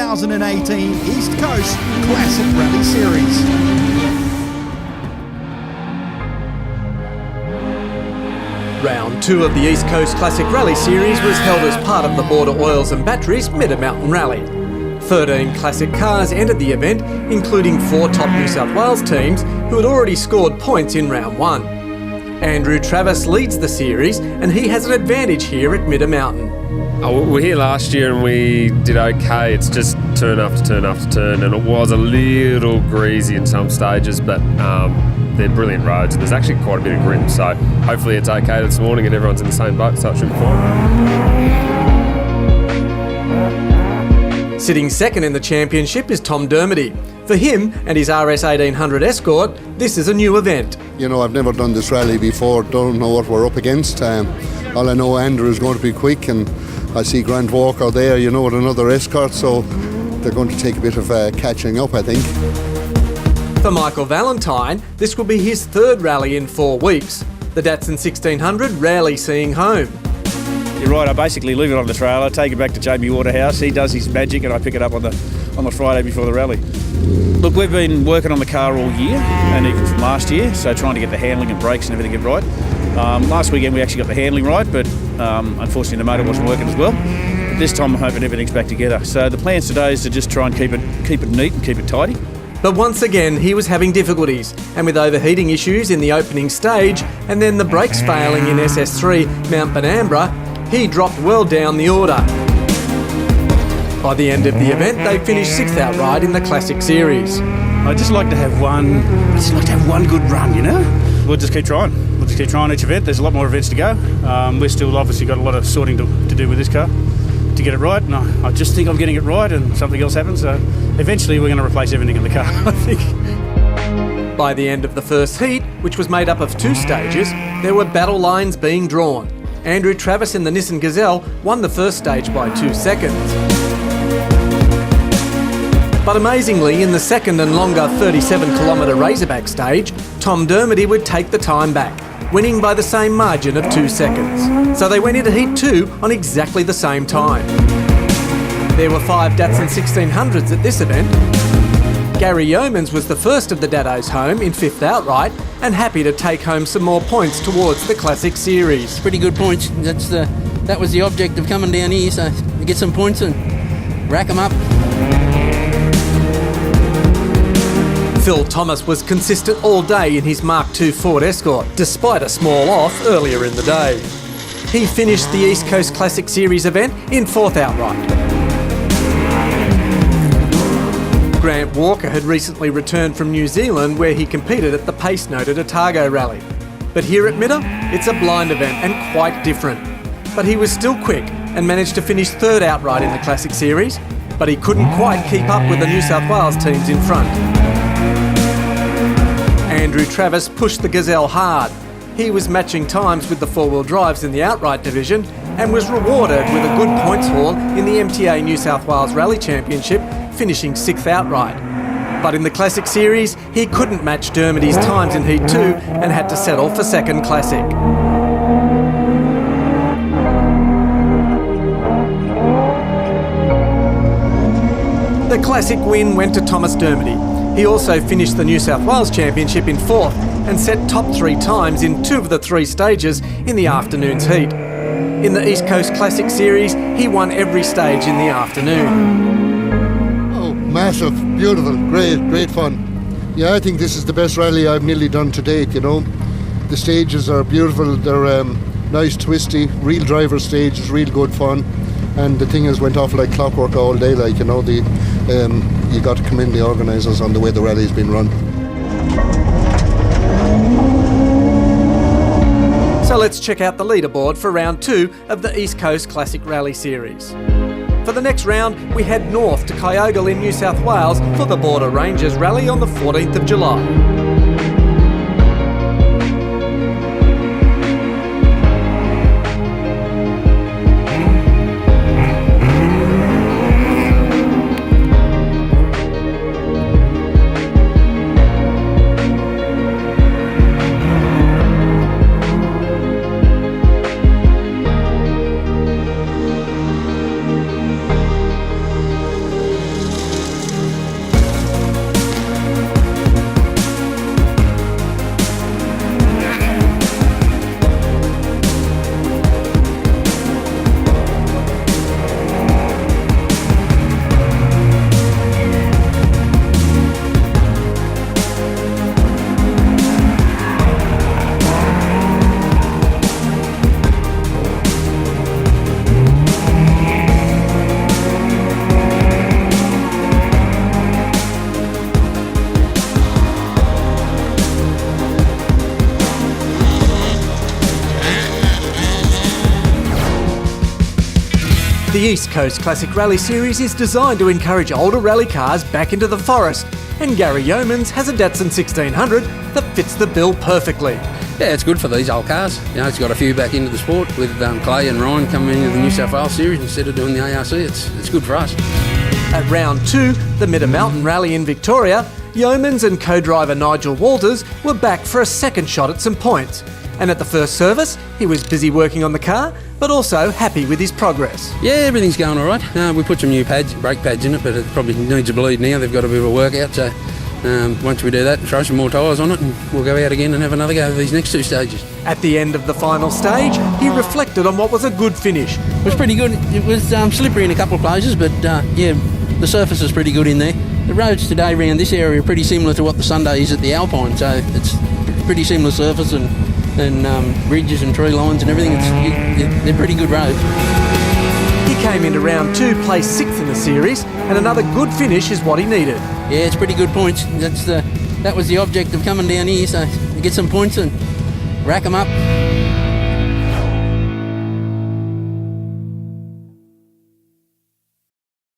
2018 East Coast Classic Rally Series. Round 2 of the East Coast Classic Rally Series was held as part of the Border Oils and Batteries Mitta Mountain Rally. 13 classic cars entered the event, including 4 top New South Wales teams who had already scored points in round 1. Andrew Travis leads the series and he has an advantage here at Mitta Mountain. We were here last year and we did okay. It's just turn after turn after turn, and it was a little greasy in some stages, but they're brilliant roads and there's actually quite a bit of grip, so hopefully it's okay this morning and everyone's in the same boat, so it should be fine. Sitting second in the championship is Tom Dermody. For him and his RS 1800 Escort, this is a new event. You know, I've never done this rally before, don't know what we're up against. All I know, Andrew is going to be quick, and I see Grant Walker there, you know, with another Escort, so they're going to take a bit of catching up, I think. For Michael Valentine, this will be his 3rd rally in 4 weeks. The Datsun 1600 rarely seeing home. You're right, I basically leave it on the trailer, take it back to Jamie Waterhouse, he does his magic and I pick it up on the Friday before the rally. Look, we've been working on the car all year and even from last year, so trying to get the handling and brakes and everything right. Last weekend we actually got the handling right, but unfortunately the motor wasn't working as well. But this time I'm hoping everything's back together. So the plans today is to just try and keep it neat and keep it tidy. But once again, he was having difficulties, and with overheating issues in the opening stage, and then the brakes failing in SS3 Mount Benambra, he dropped well down the order. By the end of the event, they finished 6th outright in the Classic Series. I'd just like to have one good run, you know? We'll just keep trying. We'll just keep trying each event. There's a lot more events to go. We've still obviously got a lot of sorting to do with this car to get it right, and I just think I'm getting it right and something else happens, so eventually we're going to replace everything in the car, I think. By the end of the first heat, which was made up of 2 stages, there were battle lines being drawn. Andrew Travis in the Nissan Gazelle won the first stage by 2 seconds. But amazingly, in the second and longer 37-kilometre Razorback stage, Tom Dermody would take the time back, winning by the same margin of 2 seconds. So they went into Heat 2 on exactly the same time. There were 5 Datsun 1600s at this event. Gary Yeomans was the first of the Dattos home in 5th outright and happy to take home some more points towards the Classic Series. Pretty good points. That was the object of coming down here, so to get some points and rack them up. Phil Thomas was consistent all day in his Mark II Ford Escort, despite a small off earlier in the day. He finished the East Coast Classic Series event in 4th outright. Grant Walker had recently returned from New Zealand, where he competed at the pace-noted Otago Rally. But here at Mitta, it's a blind event and quite different. But he was still quick and managed to finish 3rd outright in the Classic Series, but he couldn't quite keep up with the New South Wales teams in front. Andrew Travis pushed the Gazelle hard. He was matching times with the 4-wheel drives in the outright division and was rewarded with a good points haul in the MTA New South Wales Rally Championship, finishing 6th outright. But in the Classic Series, he couldn't match Dermody's times in Heat 2 and had to settle for 2nd Classic. The Classic win went to Thomas Dermody. He also finished the New South Wales Championship in 4th and set top 3 times in 2 of the 3 stages in the afternoon's heat. In the East Coast Classic Series, he won every stage in the afternoon. Oh, massive, beautiful, great fun. Yeah, I think this is the best rally I've nearly done to date, you know. The stages are beautiful, they're nice, twisty, real driver stages, real good fun. And the thing is, went off like clockwork all day, like, you know, you got to commend the organisers on the way the rally's been run. So let's check out the leaderboard for round 2 of the East Coast Classic Rally Series. For the next round, we head north to Kyogle in New South Wales for the Border Rangers Rally on the 14th of July. East Coast Classic Rally Series is designed to encourage older rally cars back into the forest, and Gary Yeomans has a Datsun 1600 that fits the bill perfectly. Yeah, it's good for these old cars. You know, it's got a few back into the sport with Clay and Ryan coming into the New South Wales Series instead of doing the ARC. It's good for us. At round 2, the Mitta Mountain Rally in Victoria, Yeomans and co-driver Nigel Walters were back for a second shot at some points. And at the first service, he was busy working on the car, but also happy with his progress. Yeah, everything's going all right. We put some new brake pads in it, but it probably needs a bleed now. They've got a bit of a workout, so once we do that, throw some more tyres on it and we'll go out again and have another go of these next 2 stages. At the end of the final stage, he reflected on what was a good finish. It was pretty good. It was slippery in a couple of places, but yeah, the surface is pretty good in there. The roads today around this area are pretty similar to what the Sunday is at the Alpine, so it's pretty similar surface and ridges and tree lines and everything. They're pretty good roads. He came into round 2, placed 6th in the series, and another good finish is what he needed. Yeah, it's pretty good points. That was the object of coming down here, so get some points and rack them up.